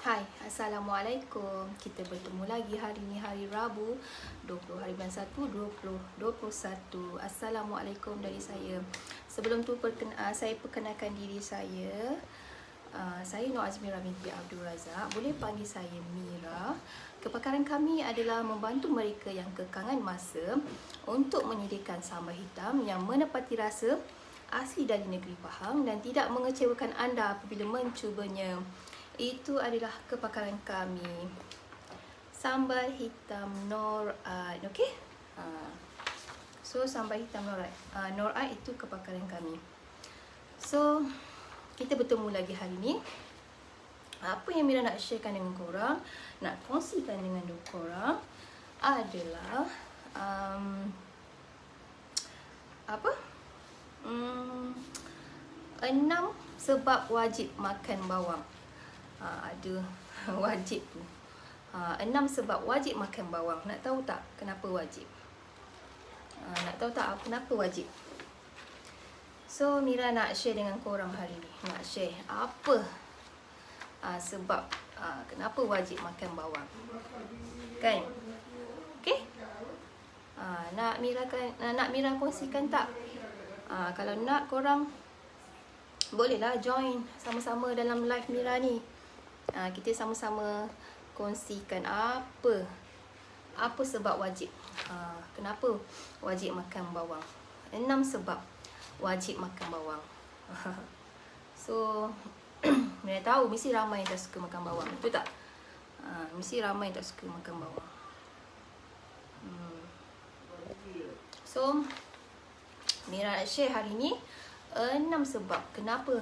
Hai, Assalamualaikum. Kita bertemu lagi hari ni, hari Rabu 20 hari bulan 1 2021. Assalamualaikum dari saya. Sebelum tu saya perkenalkan diri saya. Saya Nur Azmira binti Abdul Razak. Boleh panggil saya Mira. Kepakaran kami adalah membantu mereka yang kekangan masa untuk menyediakan sambal hitam yang menepati rasa asli dari negeri Pahang dan tidak mengecewakan anda apabila mencubanya. Itu adalah kepakaran kami. Sambal hitam Norad, okey? So sambal hitam Norad. Norad itu kepakaran kami. So kita bertemu lagi hari ni. Apa yang Mira nak sharekan dengan korang, nak kongsikan dengan korang adalah 6 sebab wajib makan bawang. Ada wajib tu. 6 sebab wajib makan bawang. Nak tahu tak kenapa wajib? Nak tahu tak kenapa wajib? So Mira nak share dengan korang hari ni. Nak share apa sebab kenapa wajib makan bawang. Kan? Okey? Nak Mira kongsikan tak? Kalau nak, korang bolehlah join sama-sama dalam live Mira ni. Kita sama-sama kongsikan apa sebab wajib. Kenapa wajib makan bawang. 6 sebab wajib makan bawang. So Mira tahu mesti ramai yang tak suka makan bawang, betul tak? Mesti ramai yang tak suka makan bawang. So Mira nak share hari ni 6 sebab kenapa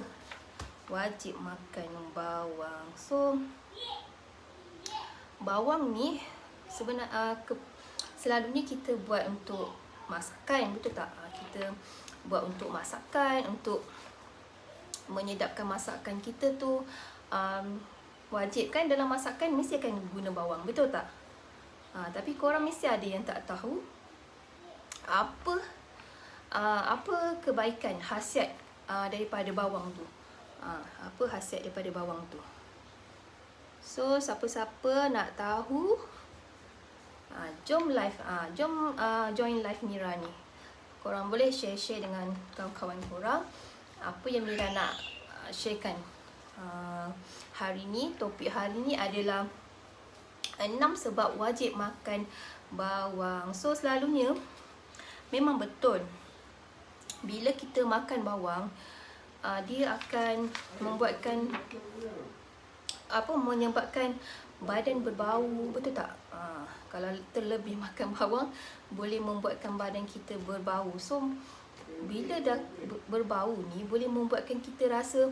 wajib makan bawang. So bawang ni sebenarnya selalunya kita buat untuk masakan, betul tak? Kita buat untuk masakan, untuk menyedapkan masakan kita tu. Wajib kan, dalam masakan mesti akan guna bawang, betul tak? Tapi korang mesti ada yang tak tahu apa kebaikan, khasiat daripada bawang tu. Apa khasiat daripada bawang tu. So siapa-siapa nak tahu, jom join live Mira ni. Korang boleh share dengan kawan-kawan korang apa yang Mira nak sharekan. Hari ni, topik hari ni adalah 6 sebab wajib makan bawang. So selalunya memang betul, bila kita makan bawang, dia akan menyebabkan badan berbau, betul tak? Kalau terlebih makan bawang, boleh membuatkan badan kita berbau. So bila dah berbau ni, boleh membuatkan kita rasa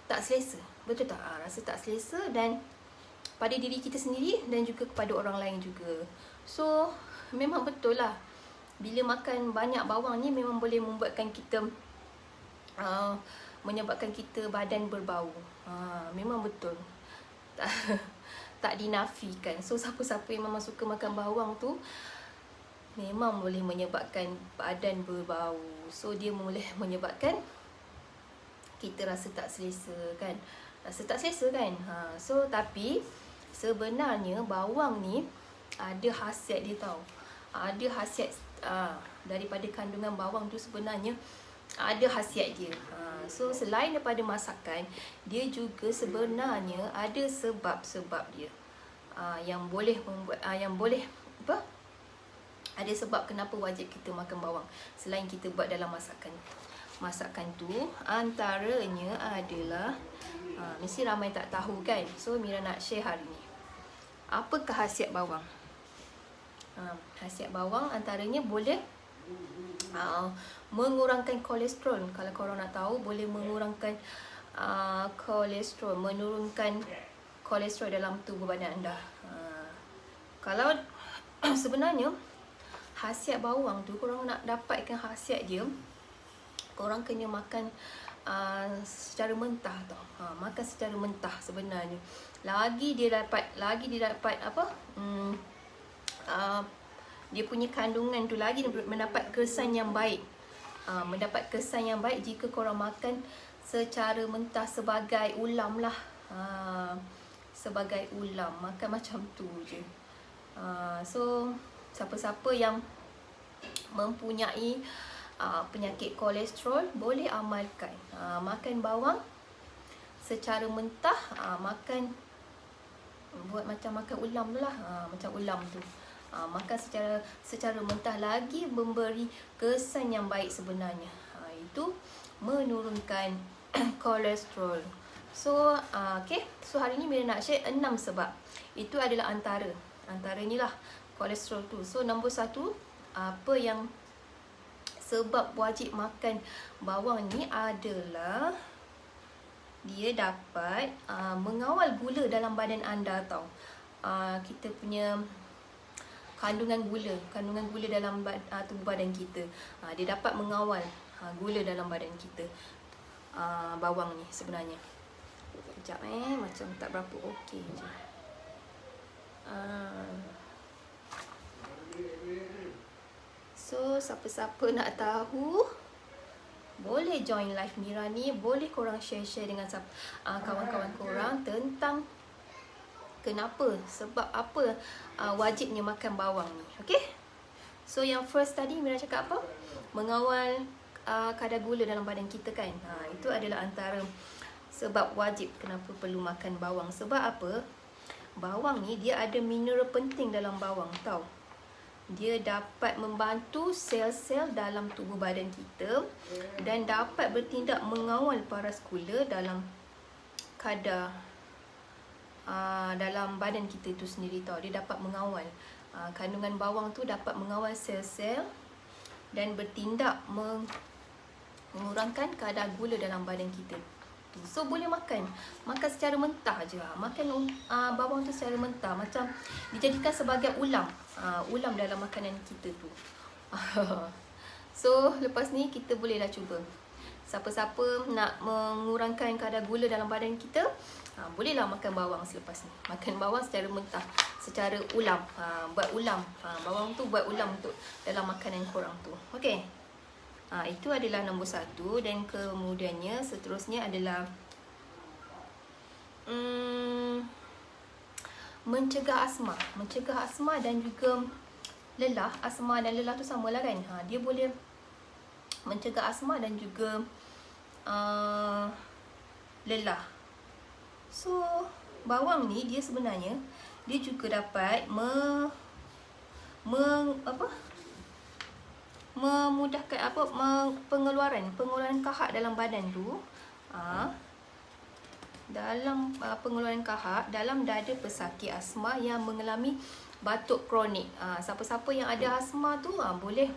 tak selesa, betul tak? Rasa tak selesa, dan pada diri kita sendiri dan juga kepada orang lain juga. So memang betul lah, bila makan banyak bawang ni memang boleh membuatkan kita menyebabkan kita badan berbau. Memang betul. Tak dinafikan. So siapa-siapa yang memang suka makan bawang tu memang boleh menyebabkan badan berbau. So dia boleh menyebabkan kita rasa tak selesa kan. So tapi sebenarnya bawang ni ada khasiat dia tau. Ada khasiat daripada kandungan bawang tu, sebenarnya ada khasiat dia. So selain daripada masakan, dia juga sebenarnya ada sebab-sebab dia yang boleh membuat ada sebab kenapa wajib kita makan bawang. Selain kita buat dalam masakan tu, antaranya adalah mesti ramai tak tahu kan. So Mira nak share hari ni, apakah khasiat bawang. Khasiat bawang antaranya boleh mengurangkan kolesterol. Kalau korang nak tahu, boleh mengurangkan kolesterol, menurunkan kolesterol dalam tubuh badan anda. Kalau sebenarnya khasiat bawang tu, korang nak dapatkan khasiat dia, korang kena makan secara mentah tau. Makan secara mentah sebenarnya. Lagi dia dapat dia punya kandungan tu lagi mendapat kesan yang baik. Mendapat kesan yang baik jika korang makan secara mentah sebagai ulam lah. sebagai ulam, makan macam tu je. So siapa-siapa yang mempunyai penyakit kolesterol boleh amalkan makan bawang secara mentah, makan buat macam makan ulam tu lah, macam ulam tu. Makan secara mentah lagi memberi kesan yang baik sebenarnya. Itu menurunkan kolesterol. So okay, so hari ni Mira nak share 6 sebab. Itu adalah antaranya lah kolesterol tu. So nombor 1, apa yang sebab wajib makan bawang ni adalah dia dapat mengawal gula dalam badan anda tau. Kita punya kandungan gula dalam tubuh badan kita. Dia dapat mengawal gula dalam badan kita. Bawang ni sebenarnya. Sekejap macam tak berapa okey je. So siapa-siapa nak tahu, boleh join live Mira ni, boleh korang share dengan kawan-kawan korang tentang kenapa, sebab apa wajibnya makan bawang ni. Okay? So yang first tadi Mira cakap apa? Mengawal kadar gula dalam badan kita kan. Itu adalah antara sebab wajib kenapa perlu makan bawang. Sebab apa? Bawang ni dia ada mineral penting dalam bawang tau. Dia dapat membantu sel-sel dalam tubuh badan kita dan dapat bertindak mengawal paras gula dalam kadar dalam badan kita itu sendiri tau. Dia dapat mengawal kandungan bawang tu, dapat mengawal sel-sel dan bertindak mengurangkan kadar gula dalam badan kita. So boleh makan secara mentah je. Makan bawang tu secara mentah, macam dijadikan sebagai ulam dalam makanan kita tu. So lepas ni kita bolehlah cuba. Siapa-siapa nak mengurangkan kadar gula dalam badan kita, bolehlah makan bawang selepas ni. Makan bawang secara mentah, secara ulam. Buat ulam, bawang tu buat ulam untuk dalam makanan korang tu. Okay. Itu adalah nombor 1. Dan kemudiannya seterusnya adalah mencegah asma dan juga lelah. Asma dan lelah tu sama lah kan. Dia boleh mencegah asma dan juga lelah. So bawang ni dia sebenarnya dia juga dapat memudahkan pengeluaran kahak dalam badan tu. Dalam pengeluaran kahak dalam dada pesakit asma yang mengalami batuk kronik. Siapa-siapa yang ada asma tu boleh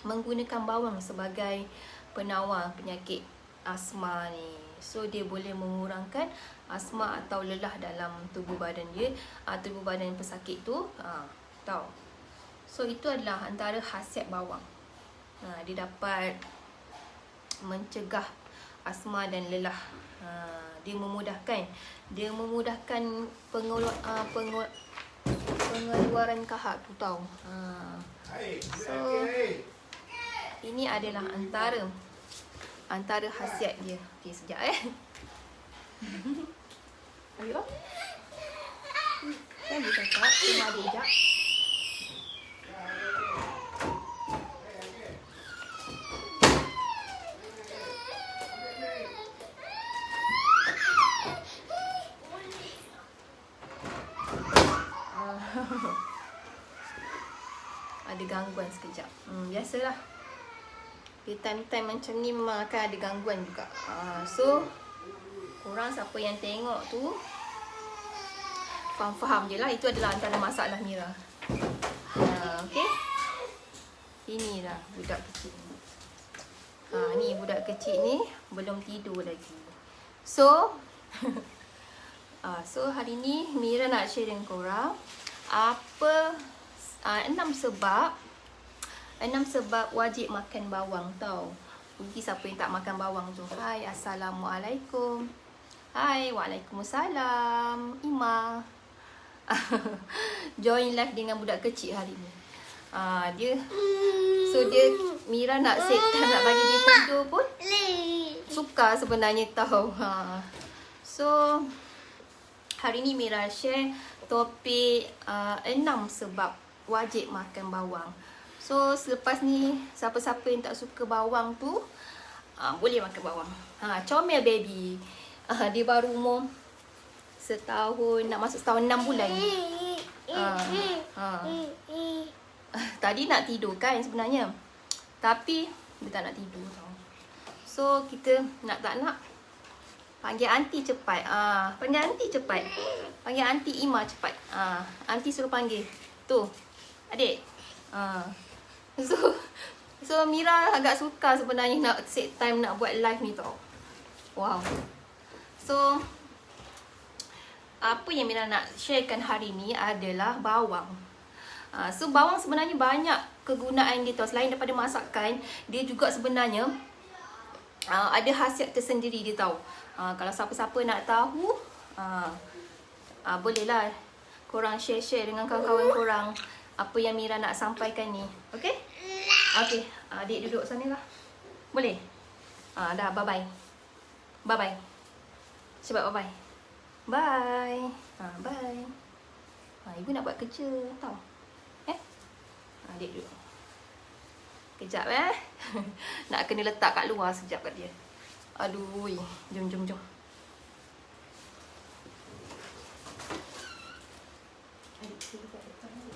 menggunakan bawang sebagai penawar penyakit asma ni. So dia boleh mengurangkan asma atau lelah dalam tubuh badan dia, tubuh badan pesakit tu. Tahu. So itu adalah antara khasiat bawang. Dia dapat mencegah asma dan lelah. Dia memudahkan pengeluaran kahak tu tau. So ini adalah antara khasiat dia. Okey, sekejap Ayo. Kan dia cakap tengah ada sekejap. Ada gangguan sekejap. Biasalah. Di time-time macam ni memang akan ada gangguan juga. So korang siapa yang tengok tu faham-faham je lah. Itu adalah antara masalah Mira. Okay. Inilah budak kecil ni. Ni budak kecil ni belum tidur lagi. So so hari ni Mira nak share dengan korang apa 6 sebab wajib makan bawang tau. Mungkin siapa yang tak makan bawang tu. Hai, Assalamualaikum. Hai, Waalaikumsalam. Ima. Join live dengan budak kecil hari ni. Dia Mira nak set time nak bagi dia tidur pun suka sebenarnya tau. So Hari ni Mira share topik 6 sebab wajib makan bawang. So selepas ni siapa-siapa yang tak suka bawang tu boleh makan bawang. Comel baby. Dia baru umur setahun, nak masuk setahun 6 bulan. Tadi nak tidur kan sebenarnya, tapi dia tak nak tidur tau. So kita tak nak panggil aunty cepat. Panggil aunty cepat. Panggil aunty Ima cepat. Aunty suruh panggil. Tu. Adik. So Mira agak suka sebenarnya nak set time nak buat live ni tau. Wow. So apa yang Mira nak sharekan hari ni adalah bawang. So bawang sebenarnya banyak kegunaan dia tau. Selain daripada masakan, dia juga sebenarnya ada khasiat tersendiri dia tahu. Kalau siapa-siapa nak tahu, bolehlah korang share dengan kawan-kawan korang apa yang Mira nak sampaikan ni. Okay? Okay, adik duduk sana lah. Boleh? Dah, bye-bye. Bye-bye. Cepat bye-bye. Bye. Bye. Ibu nak buat kerja tau. Adik duduk. Kejap nak kena letak kat luar sekejap kat dia. Aduh, jom. Adik sini kat depan ni.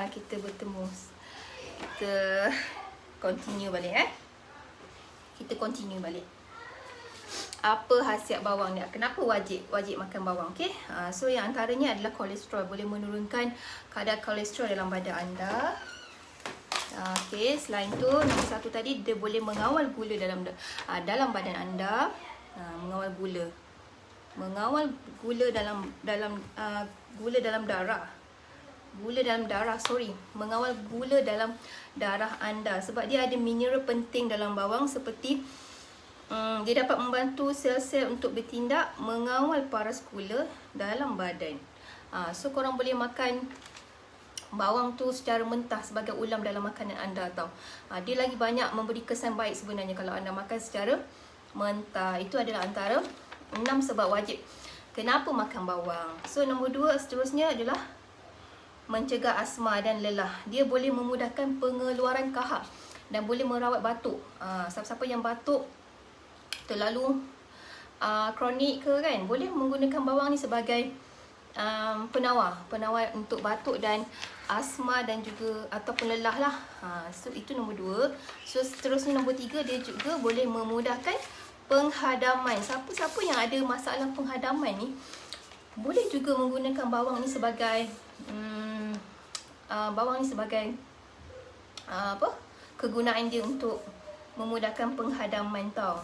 Kita bertemu. Kita continue balik Kita continue balik. Apa khasiat bawang ni? Kenapa wajib makan bawang? Okay? So yang antaranya adalah kolesterol. Boleh menurunkan kadar kolesterol dalam badan anda. Okay, selain tu nombor satu tadi, dia boleh mengawal gula dalam badan anda. Mengawal gula dalam darah. Mengawal gula dalam darah anda sebab dia ada mineral penting dalam bawang seperti dia dapat membantu sel-sel untuk bertindak, mengawal paras gula dalam badan. So korang boleh makan bawang tu secara mentah sebagai ulam dalam makanan anda tau. Dia lagi banyak memberi kesan baik sebenarnya kalau anda makan secara mentah. Itu adalah antara 6 sebab wajib kenapa makan bawang. So nombor 2 seterusnya adalah mencegah asma dan lelah. Dia boleh memudahkan pengeluaran kahak dan boleh merawat batuk. Siapa-siapa yang batuk terlalu kronik ke kan, boleh menggunakan bawang ni sebagai penawar untuk batuk dan asma dan juga ataupun lelah lah. So itu nombor 2. So seterusnya nombor 3, dia juga boleh memudahkan penghadaman. Siapa-siapa yang ada masalah penghadaman ni boleh juga menggunakan bawang ni sebagai kegunaan dia untuk memudahkan penghadaman tau.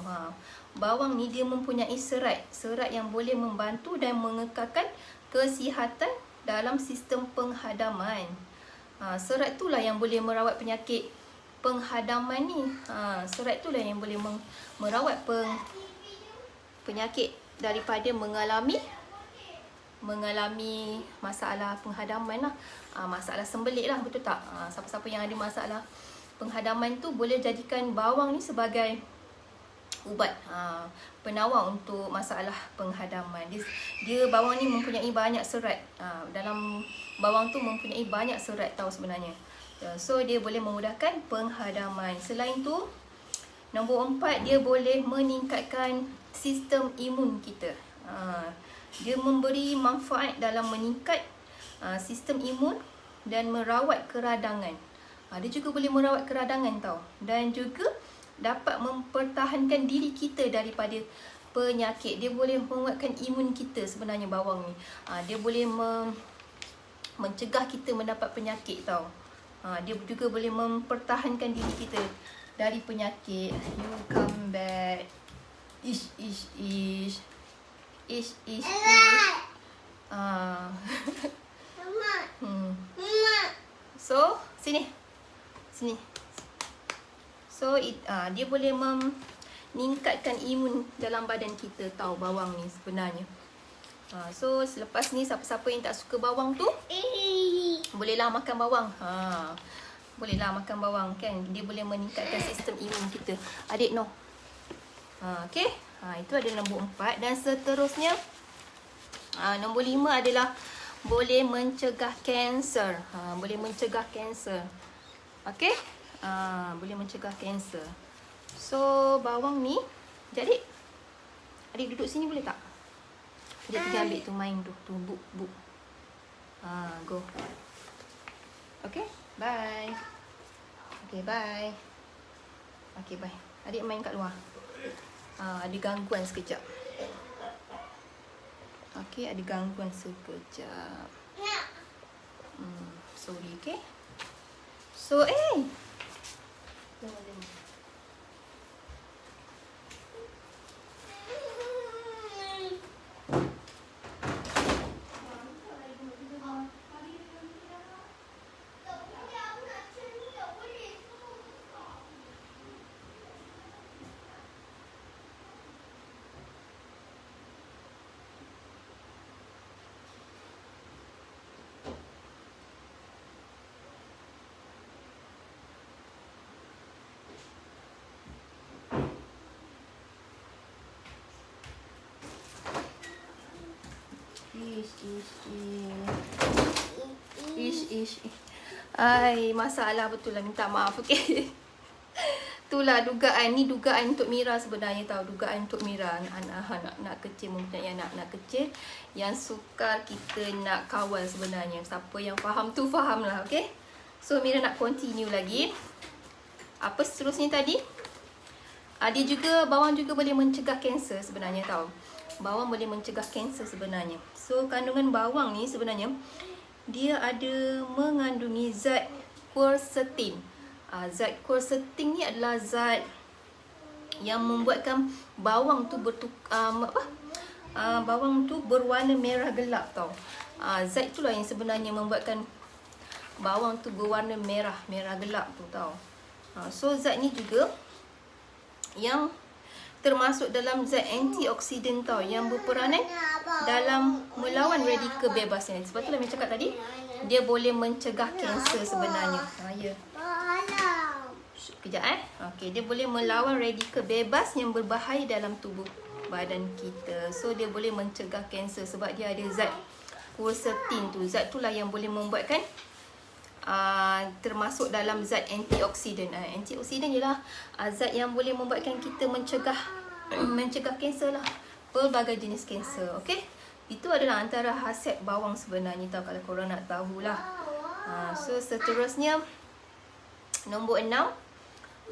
Bawang ni dia mempunyai serat yang boleh membantu dan mengekalkan kesihatan dalam sistem penghadaman. Serat itulah yang boleh merawat penyakit penghadaman ni. Serat itulah yang boleh merawat penyakit daripada mengalami masalah penghadaman lah. Masalah sembelit lah, betul tak? Siapa-siapa yang ada masalah penghadaman tu boleh jadikan bawang ni sebagai ubat penawar untuk masalah penghadaman. Dia bawang ni mempunyai banyak serat. Dalam bawang tu mempunyai banyak serat tau sebenarnya. So dia boleh memudahkan penghadaman. Selain tu nombor 4, dia boleh meningkatkan sistem imun kita. Dia memberi manfaat dalam meningkat sistem imun dan merawat keradangan. Dia juga boleh merawat keradangan tau. Dan juga dapat mempertahankan diri kita daripada penyakit. Dia boleh menguatkan imun kita sebenarnya bawang ni. Dia boleh mencegah kita mendapat penyakit tau. Dia juga boleh mempertahankan diri kita dari penyakit. You come back. Ish. So sini. So dia boleh meningkatkan imun dalam badan kita, tahu bawang ni sebenarnya. So selepas ni siapa-siapa yang tak suka bawang tu bolehlah makan bawang. Bolehlah makan bawang kan. Dia boleh meningkatkan sistem imun kita. Adik no. Okey. Itu ada nombor 4 dan seterusnya nombor 5 adalah boleh mencegah kanser. Boleh mencegah kanser. Okey? Boleh mencegah kanser. So bawang ni, jadi adik duduk sini boleh tak? Dia pergi ambil tu main tu buk. Go. Okay, bye. Okay, bye. Okay, bye. Adik main kat luar. Ada gangguan sekejap. Okay, ada gangguan sekejap. Sorry, okay. So, Ish. Masalah betul lah, minta maaf, okey. Itulah dugaan, ni dugaan untuk Mira sebenarnya, tahu, dugaan untuk Mira, anak kecil, mempunyai anak kecil yang sukar kita nak kawal sebenarnya. Siapa yang faham tu faham lah, okey. So Mira nak continue lagi. Apa seterusnya tadi? Dia juga, bawang juga boleh mencegah kanser sebenarnya, tahu. Bawang boleh mencegah kanser sebenarnya. So kandungan bawang ni sebenarnya dia ada mengandungi zat quercetin. Zat quercetin ni adalah zat yang membuatkan bawang tu bawang tu berwarna merah gelap, tau. Zat itulah yang sebenarnya membuatkan bawang tu berwarna merah gelap tu, tau. So zat ni juga yang termasuk dalam zat antioksidan, tau, yang berperanan dalam melawan radikal bebas ni. Sebab itulah saya cakap tadi, dia boleh mencegah kanser sebenarnya. Kejap Okey, dia boleh melawan radikal bebas yang berbahaya dalam tubuh badan kita. So dia boleh mencegah kanser sebab dia ada zat quercetin tu. Zat itulah yang boleh membuatkan termasuk dalam zat antioksidan. Antioksidan ialah zat yang boleh membuatkan kita mencegah kanser lah, pelbagai jenis kanser. Okey, itu adalah antara khasiat bawang sebenarnya, tahu, kalau korang nak tahulah. So seterusnya nombor 6,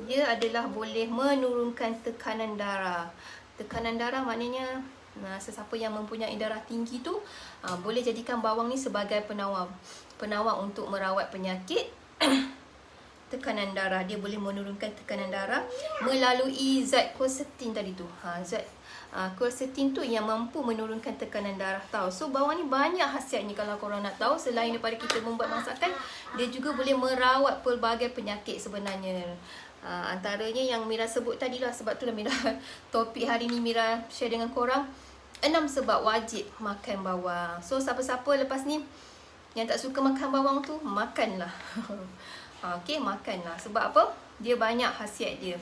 dia adalah boleh menurunkan tekanan darah. Tekanan darah maknanya sesiapa yang mempunyai darah tinggi tu boleh jadikan bawang ni sebagai penawar untuk merawat penyakit tekanan darah. Dia boleh menurunkan tekanan darah melalui zat quercetin tadi tu. Zat quercetin tu yang mampu menurunkan tekanan darah, tahu. So bawang ni banyak khasiatnya kalau korang nak tahu. Selain daripada kita membuat masakan, dia juga boleh merawat pelbagai penyakit sebenarnya. Antaranya yang Mira sebut tadi lah. Sebab tu lah Mira topik hari ni Mira share dengan korang 6 sebab wajib makan bawang. So siapa-siapa lepas ni yang tak suka makan bawang tu, makanlah. Okey, makanlah. Sebab apa? Dia banyak khasiat dia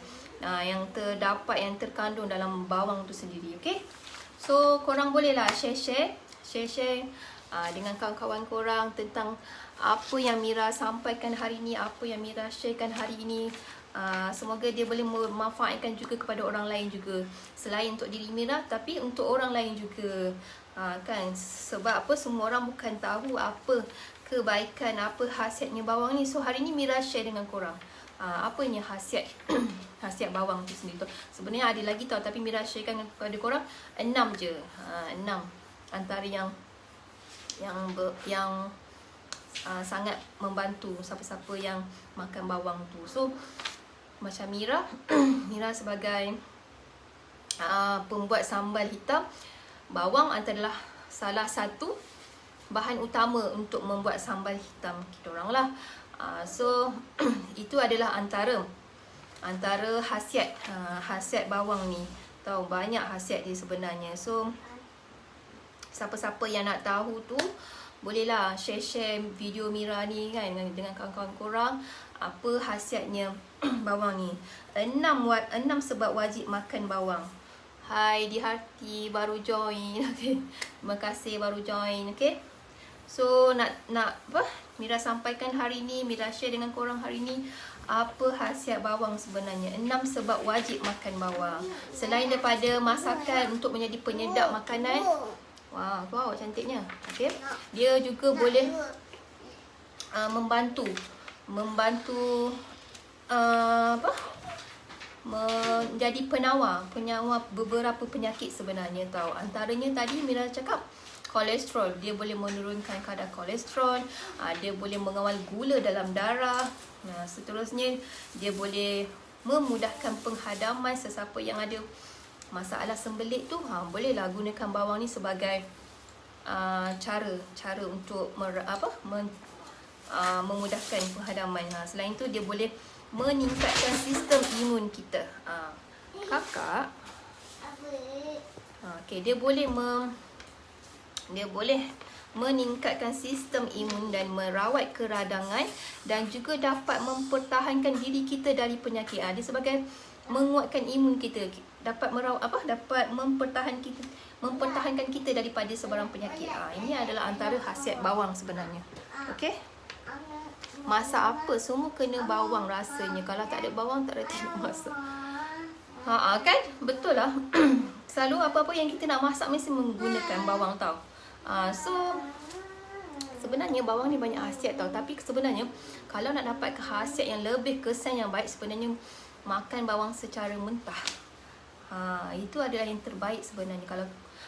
yang terdapat, yang terkandung dalam bawang tu sendiri. Okey, so korang bolehlah share dengan kawan-kawan korang tentang apa yang Mira sampaikan hari ni, apa yang Mira sharekan hari ini. Semoga dia boleh memanfaatkan juga kepada orang lain juga. Selain untuk diri Mira, tapi untuk orang lain juga. Kan, sebab apa, semua orang bukan tahu apa kebaikan, apa khasiatnya bawang ni. So hari ni Mira share dengan korang apanya khasiat khasiat bawang tu sendiri tu. Sebenarnya ada lagi tau, tapi Mira sharekan kepada korang 6 je. 6 antara yang sangat membantu siapa-siapa yang makan bawang tu. So macam Mira Mira sebagai pembuat sambal hitam, bawang adalah salah satu bahan utama untuk membuat sambal hitam kita orang lah. So itu adalah antara khasiat bawang ni. Tahu banyak khasiat dia sebenarnya. So siapa-siapa yang nak tahu tu bolehlah share video Mira ni kan dengan kawan-kawan korang, apa khasiatnya bawang ni. 6 sebab wajib makan bawang. Hai Di Hati baru join. Okay. Terima kasih baru join. Okay. So nak apa Mira sampaikan hari ni, Mira share dengan korang hari ni apa khasiat bawang sebenarnya. 6 sebab wajib makan bawang. Selain daripada masakan untuk menjadi penyedap makanan. Wow, cantiknya. Okay. Dia juga boleh membantu menjadi penawar beberapa penyakit sebenarnya tahu. Antaranya tadi Mira cakap kolesterol, dia boleh menurunkan kadar kolesterol, dia boleh mengawal gula dalam darah. Seterusnya dia boleh memudahkan penghadaman sesiapa yang ada masalah sembelit tu. Bolehlah gunakan bawang ni sebagai cara untuk memudahkan penghadaman. Selain tu dia boleh meningkatkan sistem imun kita. Kakak okay, dia boleh meningkatkan sistem imun dan merawat keradangan, dan juga dapat mempertahankan diri kita dari penyakit. Dia sebagai menguatkan imun kita, dapat mempertahankan kita daripada sebarang penyakit. Ini adalah antara khasiat bawang sebenarnya. Okey. Masak apa semua kena bawang rasanya. Kalau tak ada bawang tak ada teknik masak. Kan? Betul lah. Selalu apa-apa yang kita nak masak mesti menggunakan bawang tau. So sebenarnya bawang ni banyak khasiat tau. Tapi sebenarnya kalau nak dapat khasiat yang lebih, kesan yang baik, sebenarnya makan bawang secara mentah. Itu adalah yang terbaik sebenarnya.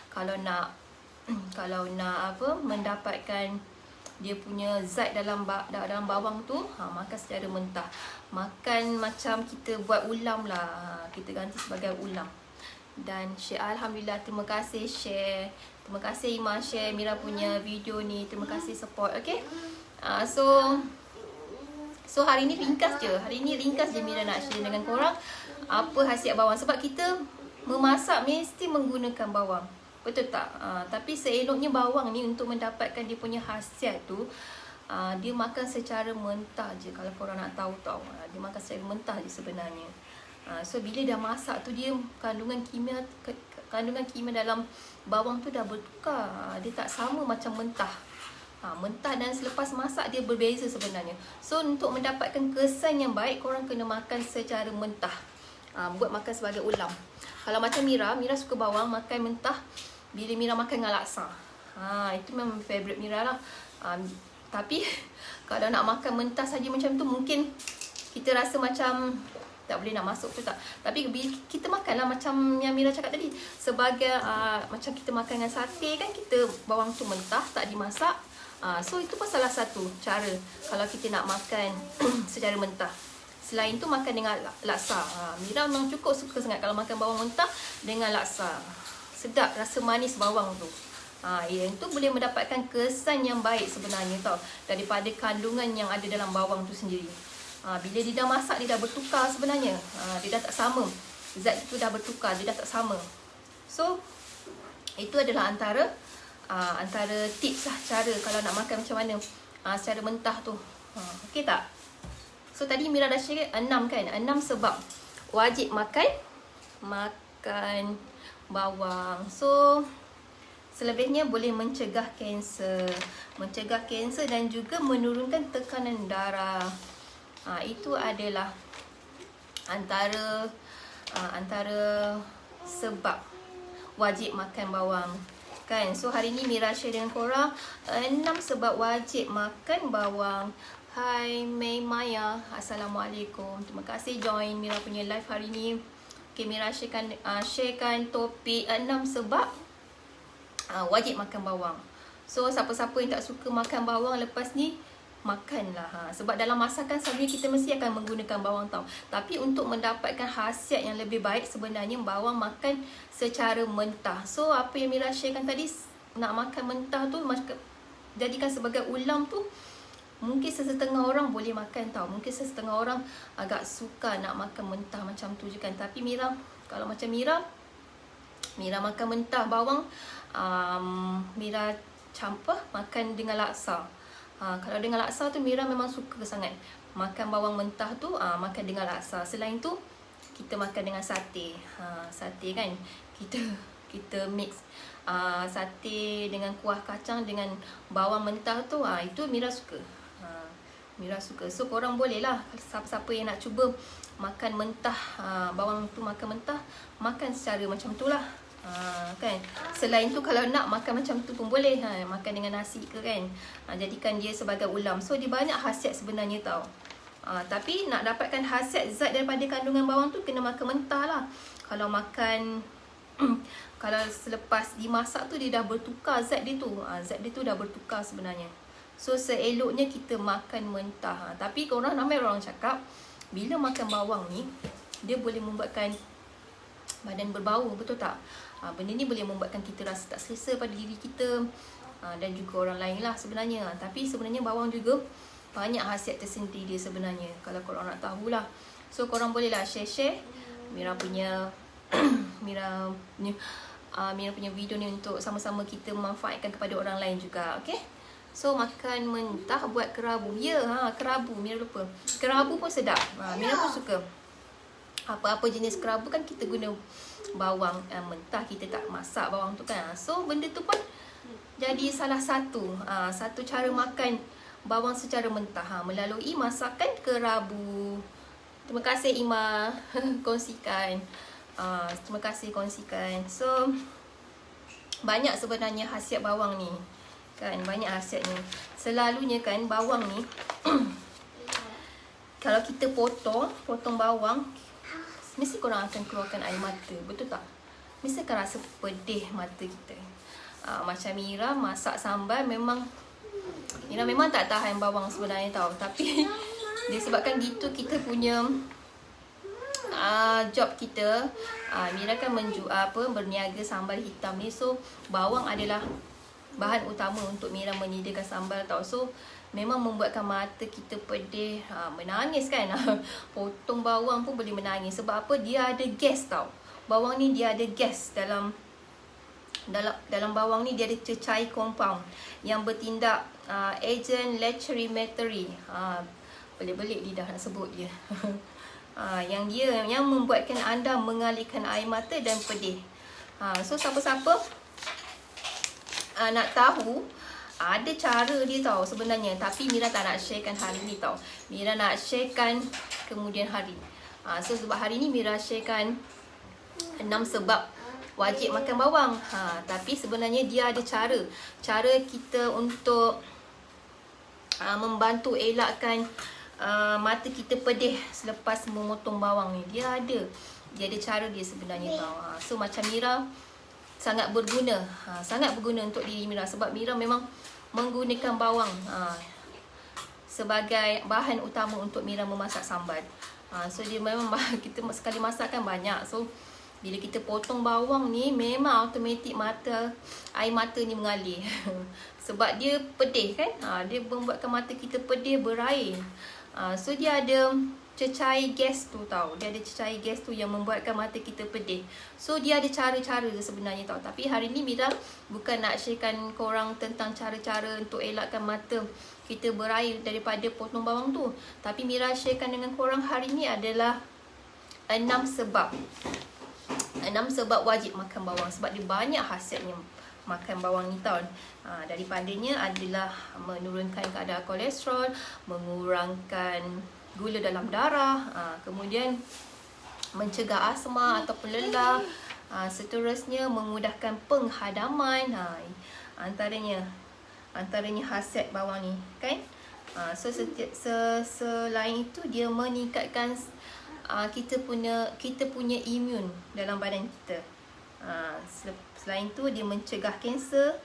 Kalau nak mendapatkan dia punya zat dalam bawang tu, makan secara mentah. Makan macam kita buat ulam lah, kita ganti sebagai ulam. Dan share, alhamdulillah, terima kasih share. Terima kasih Ima share Mira punya video ni. Terima kasih support. Okay. So hari ni ringkas je. Mira nak share dengan korang apa khasiat bawang. Sebab kita memasak mesti menggunakan bawang. Betul tak? Tapi seeloknya bawang ni untuk mendapatkan dia punya khasiat tu, dia makan secara mentah je. Kalau korang nak tahu dia makan secara mentah je sebenarnya. So bila dah masak tu, dia kandungan kimia dalam bawang tu dah bertukar. Dia tak sama macam mentah. Mentah dan selepas masak dia berbeza sebenarnya. So untuk mendapatkan kesan yang baik, korang kena makan secara mentah. Buat makan sebagai ulam. Kalau macam Mira suka bawang makan mentah bila Mira makan dengan laksa. Itu memang favourite Mira lah. Tapi kalau nak makan mentah saja macam tu, mungkin kita rasa macam tak boleh nak masuk tu tak. Tapi kita makanlah macam yang Mira cakap tadi, sebagai macam kita makan dengan sate kan, kita bawang tu mentah, tak dimasak. So itu pun salah satu cara kalau kita nak makan secara mentah. Selain tu makan dengan laksa. Mira memang cukup suka sangat kalau makan bawang mentah dengan laksa. Sedap rasa manis bawang tu. Yang tu boleh mendapatkan kesan yang baik sebenarnya tau, daripada kandungan yang ada dalam bawang tu sendiri. Bila dia dah masak, dia dah bertukar sebenarnya. Dia dah tak sama. Zat tu dah bertukar, dia dah tak sama. So itu adalah antara tips lah, cara kalau nak makan macam mana secara mentah tu. Okey tak? So tadi Mira dah share 6 kan? 6 sebab wajib makan bawang. So selebihnya boleh mencegah kanser dan juga menurunkan tekanan darah. Itu adalah antara sebab wajib makan bawang kan. So hari ni Mira share dengan korang 6 sebab wajib makan bawang. Hai Mei Maya, Assalamualaikum. Terima kasih join Mira punya live hari ni. Okay, Mira sharekan topik 6 sebab wajib makan bawang. So siapa-siapa yang tak suka makan bawang lepas ni, makanlah. Sebab dalam masakan sebenarnya kita mesti akan menggunakan bawang tau. Tapi untuk mendapatkan khasiat yang lebih baik, sebenarnya bawang makan secara mentah. So apa yang Mira sharekan tadi, nak makan mentah tu jadikan sebagai ulam tu, mungkin setengah orang boleh makan tau. Mungkin setengah orang agak suka nak makan mentah macam tu je kan. Tapi Mira, kalau macam Mira makan mentah bawang, Mira campur makan dengan laksa. Kalau dengan laksa tu Mira memang suka sangat makan bawang mentah tu, makan dengan laksa. Selain tu kita makan dengan sate. Sate kan, kita mix sate dengan kuah kacang dengan bawang mentah tu, itu Mira suka. Mira suka. So korang boleh lah, siapa-siapa yang nak cuba makan mentah, bawang tu makan mentah, makan secara macam tu lah. Kan. Selain tu kalau nak makan macam tu pun boleh, makan dengan nasi ke kan. Jadikan dia sebagai ulam. So dia banyak khasiat sebenarnya tau. Tapi nak dapatkan khasiat zat daripada kandungan bawang tu, kena makan mentah lah. Kalau makan kalau selepas dimasak tu, dia dah bertukar zat dia tu. Zat dia tu dah bertukar sebenarnya. So seeloknya kita makan mentah. Tapi korang, ramai orang cakap bila makan bawang ni, dia boleh membuatkan badan berbau, betul tak? Benda ni boleh membuatkan kita rasa tak selesa pada diri kita, dan juga orang lain lah sebenarnya. Tapi sebenarnya bawang juga banyak khasiat tersendiri dia sebenarnya, kalau korang nak tahulah. So korang bolehlah share Mira punya Mira punya video ni untuk sama-sama kita memanfaatkan kepada orang lain juga. Okay, so makan mentah buat kerabu. Kerabu, Mira lupa. Kerabu pun sedap. Mira pun suka. Apa-apa jenis kerabu kan kita guna bawang mentah, kita tak masak bawang tu kan. So benda tu pun jadi salah satu cara makan bawang secara mentah, melalui masakan kerabu. Terima kasih Ima kongsikan. Terima kasih kongsikan. So banyak sebenarnya khasiat bawang ni kan, banyak khasiatnya. Selalunya kan bawang ni kalau kita potong bawang, mesti korang akan keluarkan air mata, betul tak? Mesti akan rasa pedih mata kita. Macam Mira masak sambal, Mira memang tak tahan bawang sebenarnya tau. Tapi disebabkan gitu kita punya job kita, Mira kan berniaga sambal hitam ni. So bawang adalah bahan utama untuk Mira menyediakan sambal tau. So memang membuatkan mata kita pedih, menangis kan. Potong bawang pun boleh menangis. Sebab apa? Dia ada gas tau. Bawang ni dia ada gas dalam bawang ni, dia ada cecair compound yang bertindak agent lacrimatory. Belik-belik lidah nak sebut dia. Yang membuatkan anda mengalirkan air mata dan pedih. So siapa-siapa nak tahu, ada cara dia tau sebenarnya. Tapi Mira tak nak sharekan hari ni tau. Mira nak sharekan kemudian hari. So sebab hari ni Mira sharekan 6 sebab wajib makan bawang. Tapi sebenarnya dia ada cara kita untuk membantu elakkan mata kita pedih selepas memotong bawang ni. Dia ada cara dia sebenarnya tau. So macam Mira sangat berguna untuk diri Mira. Sebab Mira memang menggunakan bawang sebagai bahan utama untuk Mira memasak sambal. So dia memang kita sekali masak kan banyak. So bila kita potong bawang ni, memang automatik air mata ni mengalir. Sebab dia pedih kan. Dia membuatkan mata kita pedih, berair. So dia ada cecair gas tu tau. Dia ada cecair gas tu yang membuatkan mata kita pedih. So dia ada cara-cara sebenarnya tau. Tapi hari ni Mira bukan nak sharekan korang tentang cara-cara untuk elakkan mata kita berair daripada potong bawang tu. Tapi Mira sharekan dengan korang hari ni adalah 6 sebab wajib makan bawang. Sebab dia banyak khasiatnya makan bawang ni tau. Daripadanya adalah menurunkan kadar kolesterol, mengurangkan gula dalam darah, kemudian mencegah asma ataupun lelah, seterusnya memudahkan penghadaman. Antaranya khasiat bawang ni kan. So selain itu dia meningkatkan kita punya imun dalam badan kita. Selain tu dia mencegah kanser,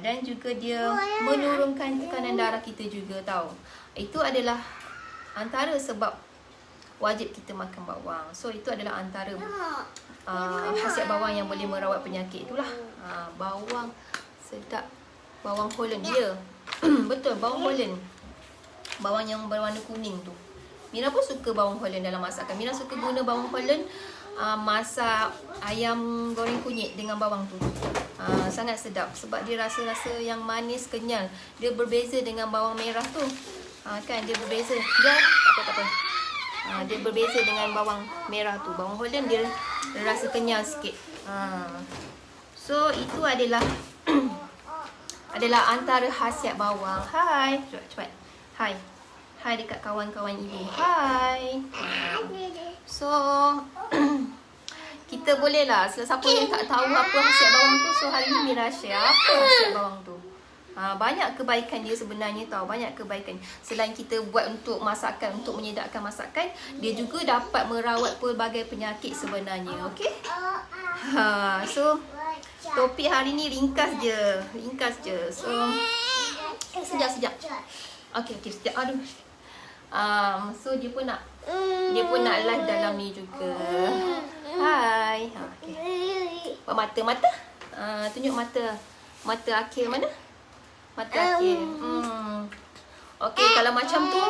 dan juga dia menurunkan tekanan darah kita juga tau. Itu adalah antara sebab wajib kita makan bawang. So itu adalah antara khasiat bawang yang boleh merawat penyakit itulah. Bawang sedap Bawang Holland. Ya. Betul, bawang Holland. Bawang yang berwarna kuning tu. Mira pun suka bawang Holland dalam masakan. Mira suka guna bawang Holland masak ayam goreng kunyit dengan bawang tu. Sangat sedap sebab dia rasa-rasa yang manis, kenyal. Dia berbeza dengan bawang merah tu. Kan dia berbeza. Dia tak apa. Dia berbeza dengan bawang merah tu. Bawang Holland dia rasa kenyal sikit. So itu adalah antara khasiat bawang. Hai, cepat. Hai. Hai dekat kawan-kawan ibu. Hai. So kita boleh lah, siapa yang tak tahu apa khasiat bawang tu, so hari ni Mira share apa khasiat bawang tu. Banyak kebaikan dia sebenarnya tau. Banyak kebaikan. Selain kita buat untuk masakan, untuk menyedapkan masakan, dia juga dapat merawat pelbagai penyakit sebenarnya. Okay. So topik hari ni ringkas je. So sekejap. Okay, sekejap. Aduh. So dia pun nak live dalam ni juga. Hai. Okay. Buat mata. Tunjuk mata. Mata akhir mana? Mata akhir. Okay, kalau macam tu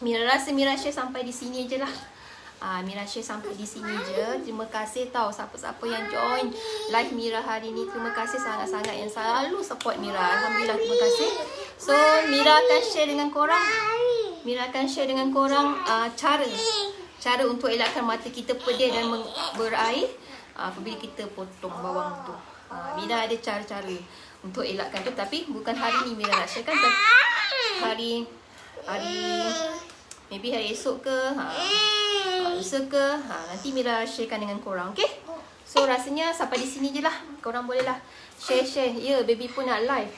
Mira rasa Mira share sampai di sini je lah. Mira share sampai di sini je. Terima kasih tau siapa-siapa yang join live Mira hari ni. Terima kasih sangat-sangat yang selalu support Mira. Alhamdulillah, terima kasih. So Mira akan share dengan korang cara untuk elakkan mata kita pedih dan berair apabila kita potong bawang tu. Mira ada cara-cara untuk elakkan tu, tapi bukan hari ni Mira nak share kan. Hari maybe hari esok ke, lusa ke, nanti Mira sharekan dengan korang. Okay. So rasanya sampai di sini je lah. Korang boleh lah share. Ya, baby pun nak live.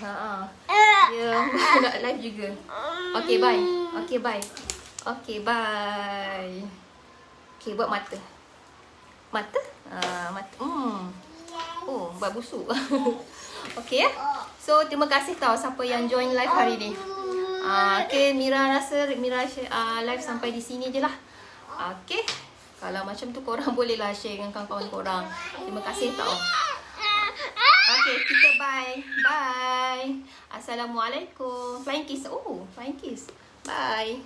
Ya, nak live juga. Okay, bye. Okay, bye. Okay, buat mata. Mata? Oh, buat busuk. Okay ya. So, terima kasih tau siapa yang join live hari ni. Okay, Mira rasa Mira share, live sampai di sini je lah. Okay. Kalau macam tu korang boleh lah share dengan kawan-kawan korang. Terima kasih tau. Okay, kita bye. Assalamualaikum. Flying kiss. Oh, flying kiss. Bye.